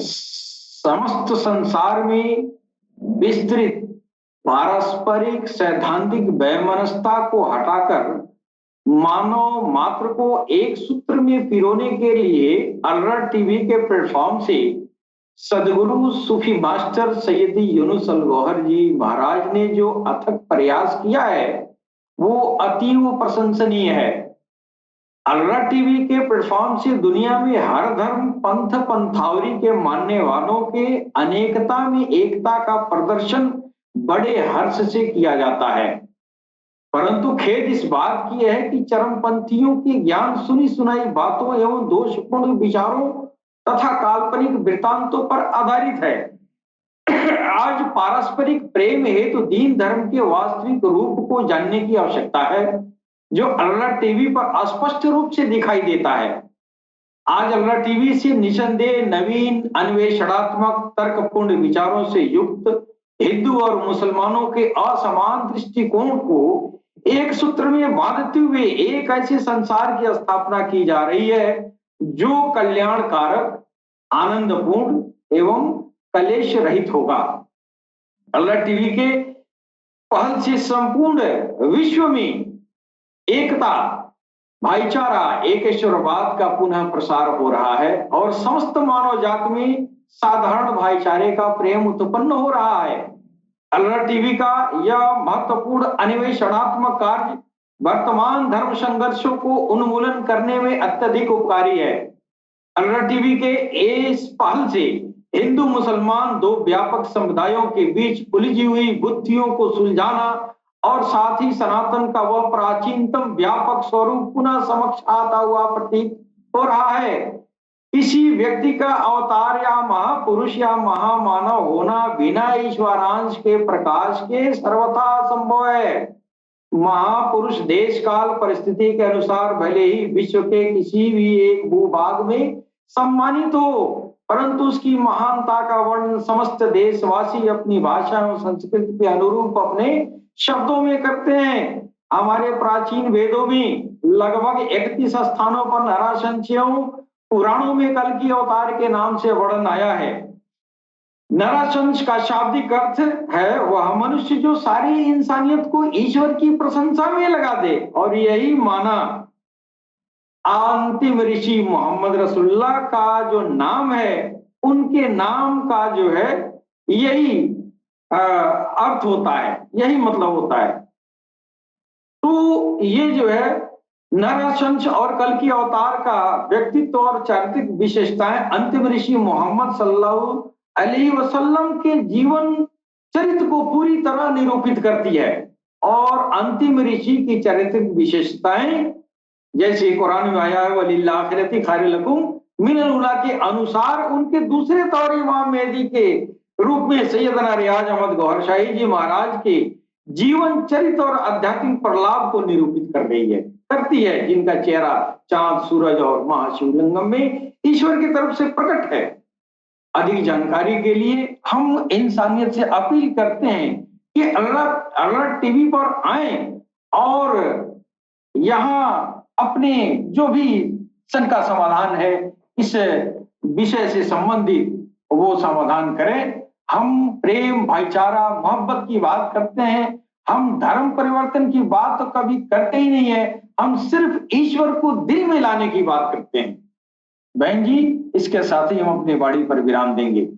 समस्त संसार में विस्तृत पारस्परिक सैद्धांतिक वैमनस्यता को हटाकर मानव मात्र को एक सूत्र में पिरोने के लिए अलरट टीवी के प्लेटफॉर्म से सदगुरु सूफी मास्टर सैयदी यूनुस अल गौहर जी महाराज ने जो अथक प्रयास किया है वो अतीव प्रशंसनीय है। अलरट टीवी के प्लेटफॉर्म से दुनिया में हर धर्म पंथ पंथावरी के मानने वालों के अनेकता में एकता का प्रदर्शन बड़े हर्ष से किया जाता है, परंतु खेद इस बात की है कि चरमपंथियों की ज्ञान सुनी सुनाई बातों एवं दोषपूर्ण विचारों तथा काल्पनिक वृत्तांतों पर आधारित है। आज पारस्परिक प्रेम हेतु दीन धर्म के वास्तविक रूप को जानने की आवश्यकता है, जो अलरट टीवी पर स्पष्ट रूप से दिखाई देता है। आज अलरट टीवी से निसंदेह नवीन अन्वेषणात्मक तर्कपूर्ण विचारों से युक्त हिंदू और मुसलमानों के असमान दृष्टिकोण को एक सूत्र में बांधते हुए एक ऐसे संसार की स्थापना की जा रही है जो कल्याणकारक, आनंदपूर्ण एवं कलेश रहित होगा। अलरट टीवी के पहल से संपूर्ण विश्व में एकता, भाईचारा, एकेश्वरवाद का पुनः प्रसार हो रहा है और समस्त मानव जात में साधारण भाईचारे का प्रेम उत्पन्न हो रहा है। अलरट टीवी का यह महत्वपूर्ण अन्वेषणात्मक कार्य वर्तमान धर्म संघर्षों को उन्मूलन करने में अत्यधिक उपकारी है। अलरट टीवी के इस पहल से हिंदू मुसलमान दो व्यापक समुदायों के बीच उलझी हुई बुद्धियों को सुलझाना और साथ ही सनातन का वह प्राचीनतम व्यापक स्वरूप पुनः समक्ष आता हुआ प्रतीत हो रहा है। किसी व्यक्ति का अवतार या महापुरुष या महामानव होना बिना ईश्वरांश के प्रकाश के सर्वथा असंभव है। महापुरुष देश काल परिस्थिति के अनुसार भले ही विश्व के किसी भी एक भूभाग में सम्मानित हो, परंतु उसकी महानता का वर्णन समस्त देशवासी अपनी भाषा एवं संस्कृति के अनुरूप अपने शब्दों में करते हैं। हमारे प्राचीन वेदों में लगभग 31 स्थानों पर नराशंसियों पुराणों में कल की अवतार के नाम से वर्णन आया है। नराशंस का शाब्दिक अर्थ है वह मनुष्य जो सारी इंसानियत को ईश्वर की प्रशंसा में लगा दे, और यही माना अंतिम ऋषि मोहम्मद रसूलुल्लाह का जो नाम है उनके नाम का जो है यही अर्थ होता है, यही मतलब होता है। तो ये जो है नरशंस और कल की अवतार का व्यक्तित्व और चारित्रिक विशेषताएं अंतिम ऋषि मोहम्मद सल्लल्लाहु अलैहि वसल्लम के जीवन चरित्र को पूरी तरह निरूपित करती है। और अंतिम ऋषि की चारित्रिक विशेषताएं जैसे कुरान में आया है वलिल आखिरती खैरुल लकुम मिनल उला के अनुसार उनके दूसरे तौर इमाम मेहदी के रूप में सैयदना रियाज अहमद गौहर शाही जी महाराज के जीवन चरित्र और आध्यात्मिक प्रलाप को निरूपित कर रही है, करती है, जिनका चेहरा चांद, सूरज और महाशिवलिंगम में ईश्वर की तरफ से प्रकट है। अधिक जानकारी के लिए हम इंसानियत से अपील करते हैं कि अलरट टीवी पर आए और यहाँ अपने जो भी शंका समाधान है इस विषय से संबंधित वो समाधान करें। हम प्रेम, भाईचारा, मोहब्बत की बात करते हैं, हम धर्म परिवर्तन की बात तो कभी करते ही नहीं है, हम सिर्फ ईश्वर को दिल में लाने की बात करते हैं। बहन जी, इसके साथ ही हम अपनी वाणी पर विराम देंगे।